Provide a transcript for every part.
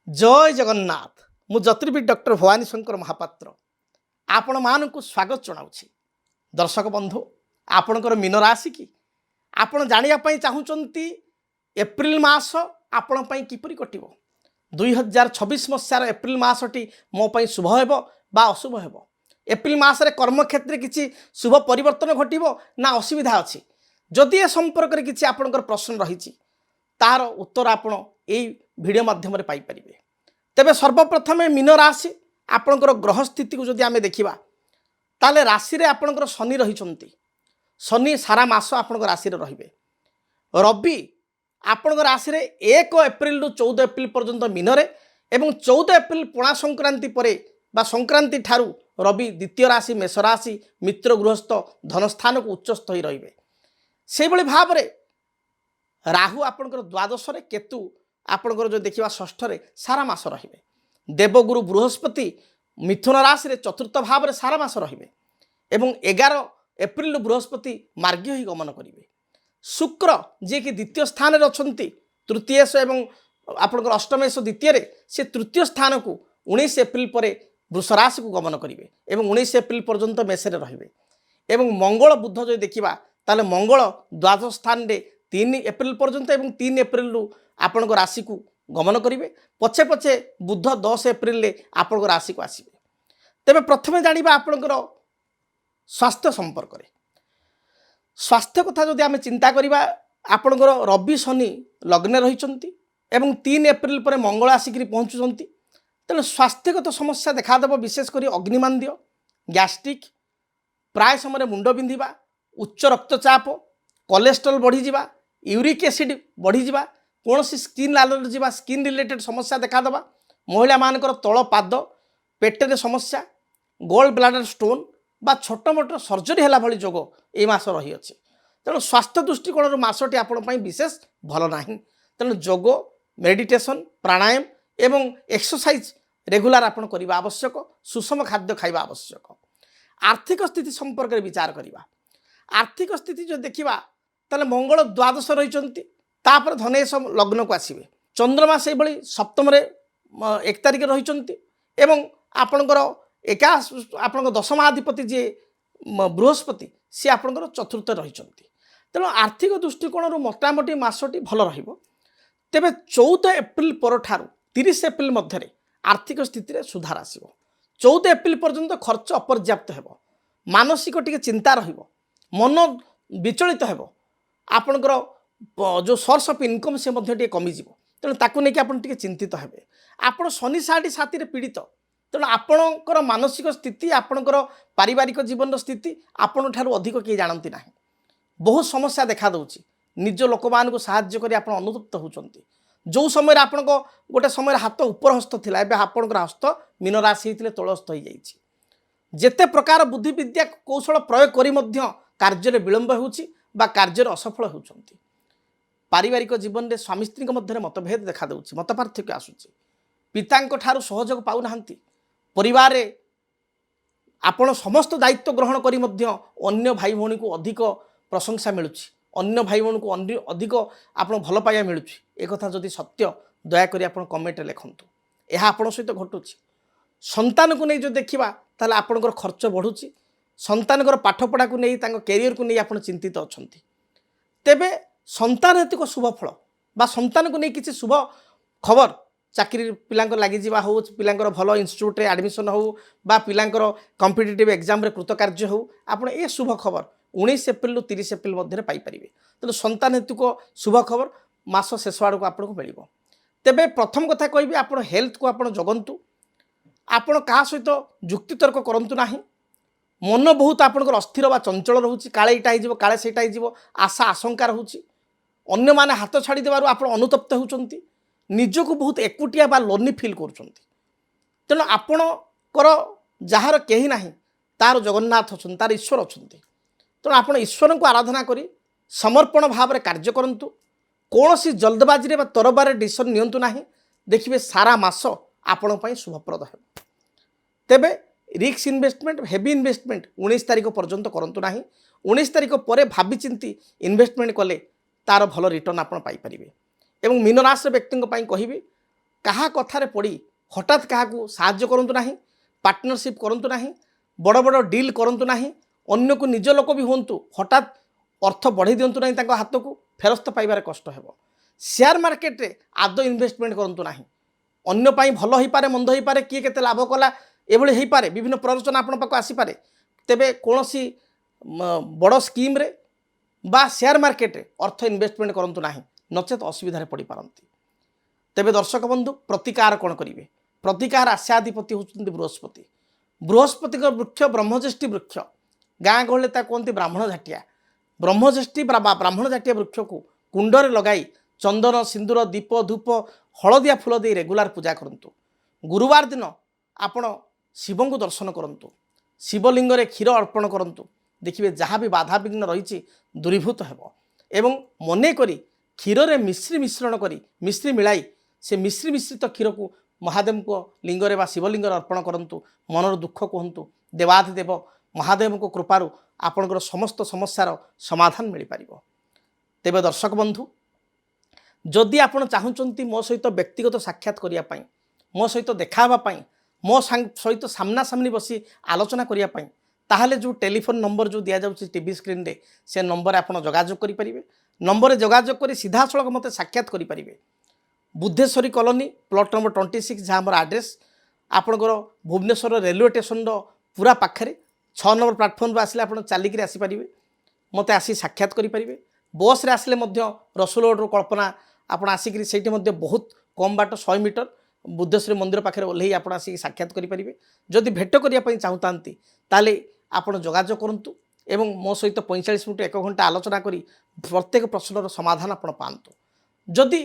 जय जगन्नाथ मु ज्योतिर्विद डॉक्टर भवानी शंकर महापात्र आपण मानक स्वागत जनाऊँगी। दर्शक बंधु आपणकर मीन राशि कि आपण जानापी चाहूँगी एप्रिल मास आपण किपरि कटिब 2026 मसीहार एप्रिल मासटी मो शुभ हेब बा अशुभ हेब। एप्रिल मासरे कर्मक्षेत्र किसी शुभ परिवर्तन घटिब ना असुविधा अच्छी जदि ए संपर्क में किसी आपणकर प्रश्न रही तार उत्तर आपण यही भिडियो माध्यम पाइपर। तेबे सर्वप्रथम मीन राशि आपणकर ग्रह स्थिति को जदि आमे देखिबा ताले राशि रे आपणकर शनि रही। शनि सारा मास आपणकर राशि रे रहिबे। रवि आपणकर राशि रे 1 एप्रिल रु 14 एप्रिल पर्यंत मीन रे एवं 14 एप्रिल पणा संक्रांति परे बा संक्रांति ठारू रवि द्वितीय राशि मेष राशि मित्र गृहस्थ धनस्थान को उच्चस्थ ही रहिबे। से भली भाव रे राहु आपणकर द्वादश रे केतु आपणकर जो देखिबा षष्ठ रे सारा मास रहिबे। देवगुरु बृहस्पति मिथुन राशि रे चतुर्थ भाव रे सारा मास रहिबे एवं 11 एप्रिल बृहस्पति मार्गी ही गमन करिवे। शुक्र जे कि द्वितीय स्थान रे अछंती तृतीयश एवं आपणकर अष्टमेश द्वितीय रे से तृतीय स्थान को 19 एप्रिल परे वृष राशि को गमन करिवे एवं 19 एप्रिल पर्यंत मेष रे रहिबे। एवं मंगल बुध जो देखिबा ताले मंगल द्वादश स्थान रे 3 एप्रिल पर्यंत एवं 3 एप्रिल रु आपण राशि को गमन करेंगे। पछे पछे बुध 10 एप्रिल रे आपण राशि को आसवे। तेबे प्रथमे जानिबा आपणकर स्वास्थ्य संपर्क में। स्वास्थ्य कथा जदि आमे चिंता करिबा आपणकर रवि शनि लग्न रहिचंती एवं 3 एप्रिल पर मंगल आसिक पहुँचुंती तेणु स्वास्थ्यगत समस्या देखादेव। विशेषकर अग्निमांद्य गैस्ट्रिक प्राय समय मुंड बिंधिबा उच्च रक्तचाप कोलेस्ट्रोल बढ़ीजा यूरिक एसिड बढ़ीजा कौन स्किन एलर्जी बा स्किन रिलेटेड समस्या देखादेवा। महिला मानकर तल पाद पेटरे समस्या गोल्ड ब्लाडर स्टोन बा छोट मोट सर्जरी है भली जोग ये मास रही अच्छे। तेणु स्वास्थ्य दृष्टिकोण मासटी आपंपाई विशेष भल ना। तेणु जोग मेडिटेशन प्राणायाम एवं एक्सरसाइज रेगुलार आपन करवा आवश्यक। सुषम खाद्य खाइबा आवश्यक। आर्थिक स्थिति संपर्क में विचार करवा। आर्थिक स्थिति जो देखा ताले मंगल द्वादश रही तापर धनेश लग्न को आसवे। चंद्रमा से भली सप्तम 1 तारिख रही एवं आपणकर आपण दशमाधिपति जे बृहस्पति सी आपणकर चतुर्थ रही। तेणु आर्थिक दृष्टिकोण मोटामोटी मासटी भल रहिबो। तेबे 14 एप्रिल पर ठारू 30 एप्रिल मध्य आर्थिक स्थिति सुधार आसिबो। 14 एप्रिल पर्यंत खर्च अपर्याप्त हेबो। मानसिक टिके चिंता रहिबो। मन विचलित हेबो। आपणकर जो सोर्स ऑफ इनकम से मध्य कमिज। तेणु ताकू नहीं आप चिंतित हेबे। आपण शनि साढ़े साथी पीड़ित। तेणु आपणकर मानसिक स्थिति आपणकर पारिवारिक जीवन स्थिति आपण ठारू अधिक किए जानती ना। बहुत समस्या देखा दउची। निज लोक मान साहाय्य करी आपण अनुतप्त होउचंती। जो समय आपण गोटे समय हाथ ऊपर हस्त थिला एबे आपणकर हस्त मीन राशि होइतिले तळहस्त हो जाइछि। जेते प्रकार बुद्धि विद्या कौशल प्रयोग करी मध्य कार्य विलंब होउची बा कार्य असफल होउचंती। पारिवारिक जीवन में स्वामी स्त्री मध्य मतभेद देखा दूसरी मत पार्थक्य आसूची। पिता ठारू सहयोग पाऊना। परिवार रे आपण समस्त दायित्व ग्रहण करी मध्य अन्य भाई भौणी को अधिक प्रशंसा मिलुची। अन्य भाई भौणी को अधिक आपण भल पाइबा मिलुची। एक कथा जदि सत्य दयाकोरी आपण कमेंट लिखंतु। यह आपण सहित घटुची। संतान को नहीं जो देखा ताले आपणकर खर्च बढ़ुची। संतानकर पाठपढ़ा को नहीं कैरियर को नहीं आपण चिंतित अछंती। तेबे संतान हेतु को शुभ फल बा संतान को नहीं किसी शुभ खबर चाकरी पिलांकर लगी जा हो पिलांकर भल इंस्टीट्यूट रे एडमिशन हो बा पिलांकर कॉम्पिटिटिव एग्जाम रे कृतकार्य हो आपण ए शुभ खबर 19 एप्रिल 30 एप्रिल मध्य पाई परिबे। तेणु संतान हेतु को शुभ खबर मास शेष आड़ को आपको मिलिबो। तेबे प्रथम कथा कहबी आपण हेल्थ को आपण जगंतु। आपण का सहित जुक्ति तर्क करंतु नाही। मन बहुत आपणकर अस्थिर बा चंचल रोचे। काले इटा हो काले सेटा हो आशा आशंका रोचे। अन्य माने हाथ छाड़ी देवार आप अनुतप्त होउचंती। निजको बहुत एकुटिया बा लोनी फील करुचंती। तेणु आपणकर जार केही नाही तार जगन्नाथ अछंती तार ईश्वर अछंती। तेणु आपण ईश्वर को आराधना करी समर्पण भाव में कार्य करंतु। कौनसी जल्दबाजी रे बा तरबार डिसीजन नियंतु नाही। देखिबे सारा मास आपण पई शुभप्रद है। तेबे रिक्स इन्वेस्टमेंट हेवी इन्वेस्टमेंट 19 तारिख पर्यंत करंतु नाही। 19 तारिख पर भावी चिंती इन्वेस्टमेंट कले तार भल रिटर्न आप पाइपर। एवं मीन राशि व्यक्ति कहबी କାହା କଥାରେ ପଡ଼ି ହଠାତ୍ କାହାକୁ ସାହାଯ୍ୟ କରନ୍ତୁ ନାହିଁ, ପାର୍ଟନରସିପ୍ କରନ୍ତୁ ନାହିଁ, ବଡ଼ ବଡ଼ ଡିଲ୍ କରନ୍ତୁ ନାହିଁ, ଅନ୍ୟକୁ ନିଜ ଲୋକ ବି ହୁଅନ୍ତୁ ହଠାତ୍ ଅର୍ଥ ବଢ଼େଇ ଦିଅନ୍ତୁ ନାହିଁ ତାଙ୍କ ହାତକୁ, ଫେରସ୍ତ ପାଇବାରେ କଷ୍ଟ ହେବ। ସେୟାର ମାର୍କେଟରେ ଆଦୌ ଇନଭେଷ୍ଟମେଣ୍ଟ କରନ୍ତୁ ନାହିଁ। ଅନ୍ୟ ପାଇଁ ଭଲ ହୋଇପାରେ, ମନ୍ଦ ହୋଇପାରେ, କିଏ କେତେ ଲାଭ କଲା ଏଭଳି ହୋଇପାରେ, ବିଭିନ୍ନ ପ୍ରରୋଚନା ଆପଣଙ୍କ ପାଖକୁ ଆସିପାରେ। ତେବେ କୌଣସି ବଡ଼ ସ୍କିମ୍ରେ বা ସେୟାର ମାର୍କେଟରେ ଅର୍ଥ ଇନଭେଷ୍ଟମେଣ୍ଟ କରନ୍ତୁ ନାହିଁ, ନଚେତ୍ ଅସୁବିଧାରେ ପଡ଼ିପାରନ୍ତି। ତେବେ ଦର୍ଶକ ବନ୍ଧୁ, ପ୍ରତିକାର କ'ଣ କରିବେ? ପ୍ରତିକାର ରାଶ୍ୟାଧିପତି ହେଉଛନ୍ତି ବୃହସ୍ପତି। ବୃହସ୍ପତିଙ୍କ ବୃକ୍ଷ ବ୍ରହ୍ମଜ୍ୟେଷ୍ଠି ବୃକ୍ଷ, ଗାଁ ଗହଳିରେ ତାକୁ କୁହନ୍ତି ବ୍ରାହ୍ମଣ ଝାଟିଆ। ବ୍ରହ୍ମଜ୍ୟେଷ୍ଠି ବା ବ୍ରାହ୍ମଣ ଝାଟିଆ ବୃକ୍ଷକୁ କୁଣ୍ଡରେ ଲଗାଇ ଚନ୍ଦନ, ସିନ୍ଦୁର, ଦୀପ, ଧୂପ, ହଳଦିଆ ଫୁଲ ଦେଇ ରେଗୁଲାର ପୂଜା କରନ୍ତୁ। ଗୁରୁବାର ଦିନ ଆପଣ ଶିବଙ୍କୁ ଦର୍ଶନ କରନ୍ତୁ, ଶିବଲିଙ୍ଗରେ କ୍ଷୀର ଅର୍ପଣ କରନ୍ତୁ। ଦେଖିବେ ଯାହା ବି ବାଧାବିଘ୍ନ ରହିଛି ଦୂରୀଭୂତ ହେବ। ଏବଂ ମନେ କରି କ୍ଷୀରରେ ମିଶ୍ରଣ କରି ମିଶ୍ରି ମିଳାଇ ସେ ମିଶ୍ରିତ କ୍ଷୀରକୁ ମହାଦେବଙ୍କ ଲିଙ୍ଗରେ ବା ଶିବଲିଙ୍ଗରେ ଅର୍ପଣ କରନ୍ତୁ। ମନର ଦୁଃଖ କୁହନ୍ତୁ, ଦେବାଧିଦେବ ମହାଦେବଙ୍କ କୃପାରୁ ଆପଣଙ୍କର ସମସ୍ତ ସମସ୍ୟାର ସମାଧାନ ମିଳିପାରିବ। ତେବେ ଦର୍ଶକ ବନ୍ଧୁ, ଯଦି ଆପଣ ଚାହୁଁଛନ୍ତି ମୋ ସହିତ ବ୍ୟକ୍ତିଗତ ସାକ୍ଷାତ କରିବା ପାଇଁ, ମୋ ସହିତ ଦେଖା ହେବା ପାଇଁ, ମୋ ସହିତ ସାମ୍ନାସାମ୍ନି ବସି ଆଲୋଚନା କରିବା ପାଇଁ, ତାହେଲେ ଯେଉଁ ଟେଲିଫୋନ୍ ନମ୍ବର ଯେଉଁ ଦିଆଯାଉଛି ଟିଭି ସ୍କ୍ରିନ୍ରେ, ସେ ନମ୍ବରରେ ଆପଣ ଯୋଗାଯୋଗ କରିପାରିବେ। ନମ୍ବରରେ ଯୋଗାଯୋଗ କରି ସିଧାସଳଖ ମୋତେ ସାକ୍ଷାତ କରିପାରିବେ। ବୁଦ୍ଧେଶ୍ୱରୀ କଲୋନୀ ପ୍ଲଟ୍ ନମ୍ବର 26, ଯାହା ଆମର ଆଡ୍ରେସ୍ ଆପଣଙ୍କର ଭୁବନେଶ୍ୱର ରେଲୱେ ଷ୍ଟେସନର ପୁରା ପାଖରେ 6 ନମ୍ବର ପ୍ଲାଟଫର୍ମରୁ ଆସିଲେ ଆପଣ ଚାଲିକିରି ଆସିପାରିବେ, ମୋତେ ଆସି ସାକ୍ଷାତ କରିପାରିବେ। ବସ୍ରେ ଆସିଲେ ମଧ୍ୟ ରସୁଲ ରୋଡ଼ରୁ କଳ୍ପନା ଆପଣ ଆସିକିରି ସେଇଠି ମଧ୍ୟ ବହୁତ କମ୍ ବାଟ 100 ମିଟର ବୁଦ୍ଧେଶ୍ୱରୀ ମନ୍ଦିର ପାଖରେ ଓହ୍ଲେଇ ଆପଣ ଆସିକି ସାକ୍ଷାତ କରିପାରିବେ। ଯଦି ଭେଟ କରିବା ପାଇଁ ଚାହୁଁଥାନ୍ତି ତାହେଲେ ଆପଣ ଯୋଗାଯୋଗ କରନ୍ତୁ ଏବଂ ମୋ ସହିତ 45 ମିନିଟ୍ 1 ଘଣ୍ଟା ଆଲୋଚନା କରି ପ୍ରତ୍ୟେକ ପ୍ରଶ୍ନର ସମାଧାନ ଆପଣ ପାଆନ୍ତୁ। ଯଦି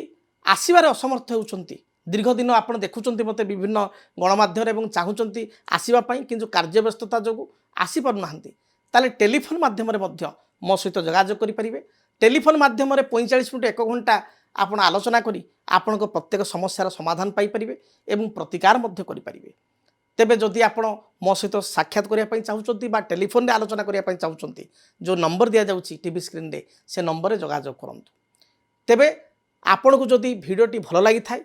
ଆସିବାରେ ଅସମର୍ଥ ହେଉଛନ୍ତି, ଦୀର୍ଘ ଦିନ ଆପଣ ଦେଖୁଛନ୍ତି ମୋତେ ବିଭିନ୍ନ ଗଣମାଧ୍ୟମରେ ଏବଂ ଚାହୁଁଛନ୍ତି ଆସିବା ପାଇଁ, କିନ୍ତୁ କାର୍ଯ୍ୟବ୍ୟସ୍ତତା ଯୋଗୁଁ ଆସିପାରୁନାହାନ୍ତି, ତାହେଲେ ଟେଲିଫୋନ୍ ମାଧ୍ୟମରେ ମଧ୍ୟ ମୋ ସହିତ ଯୋଗାଯୋଗ କରିପାରିବେ। ଟେଲିଫୋନ୍ ମାଧ୍ୟମରେ 45 ମିନିଟ୍ 1 ଘଣ୍ଟା ଆପଣ ଆଲୋଚନା କରି ଆପଣଙ୍କ ପ୍ରତ୍ୟେକ ସମସ୍ୟାର ସମାଧାନ ପାଇପାରିବେ ଏବଂ ପ୍ରତିକାର ମଧ୍ୟ କରିପାରିବେ। ତେବେ ଯଦି ଆପଣ ମୋ ସହିତ ସାକ୍ଷାତ କରିବା ପାଇଁ ଚାହୁଁଛନ୍ତି ବା ଟେଲିଫୋନ୍ରେ ଆଲୋଚନା କରିବା ପାଇଁ ଚାହୁଁଛନ୍ତି, ଯେଉଁ ନମ୍ବର ଦିଆଯାଉଛି ଟିଭି ସ୍କ୍ରିନ୍ରେ, ସେ ନମ୍ବରରେ ଯୋଗାଯୋଗ କରନ୍ତୁ। ତେବେ ଆପଣଙ୍କୁ ଯଦି ଭିଡ଼ିଓଟି ଭଲ ଲାଗିଥାଏ,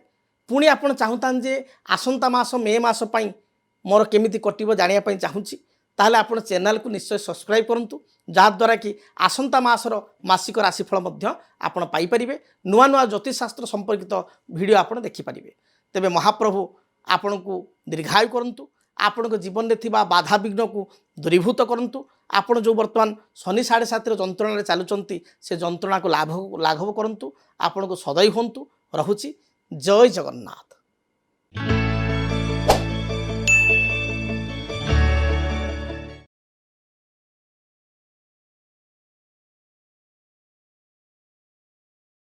ପୁଣି ଆପଣ ଚାହୁଁଥାନ୍ତି ଯେ ଆସନ୍ତା ମାସ ମେ ମାସ ପାଇଁ ମୋର କେମିତି କଟିବ ଜାଣିବା ପାଇଁ ଚାହୁଁଛି, ତାହେଲେ ଆପଣ ଚ୍ୟାନେଲକୁ ନିଶ୍ଚୟ ସବସ୍କ୍ରାଇବ୍ କରନ୍ତୁ, ଯାହାଦ୍ୱାରା କି ଆସନ୍ତା ମାସର ମାସିକ ରାଶିଫଳ ମଧ୍ୟ ଆପଣ ପାଇପାରିବେ। ନୂଆ ନୂଆ ଜ୍ୟୋତିଷଶାସ୍ତ୍ର ସମ୍ପର୍କିତ ଭିଡ଼ିଓ ଆପଣ ଦେଖିପାରିବେ। ତେବେ ମହାପ୍ରଭୁ ଆପଣଙ୍କୁ ଦୀର୍ଘାୟୁ କରନ୍ତୁ, ଆପଣଙ୍କ ଜୀବନରେ ଥିବା ବାଧାବିଘ୍ନକୁ ଦୂରୀଭୂତ କରନ୍ତୁ। ଆପଣ ଯେଉଁ ବର୍ତ୍ତମାନ ଶନି 7.5ର ଯନ୍ତ୍ରଣାରେ ଚାଲୁଛନ୍ତି, ସେ ଯନ୍ତ୍ରଣାକୁ ଲାଘବ କରନ୍ତୁ। ଆପଣଙ୍କୁ ସଦୟ ହୁଅନ୍ତୁ। ରହୁଛି। ଜୟ ଜଗନ୍ନାଥ।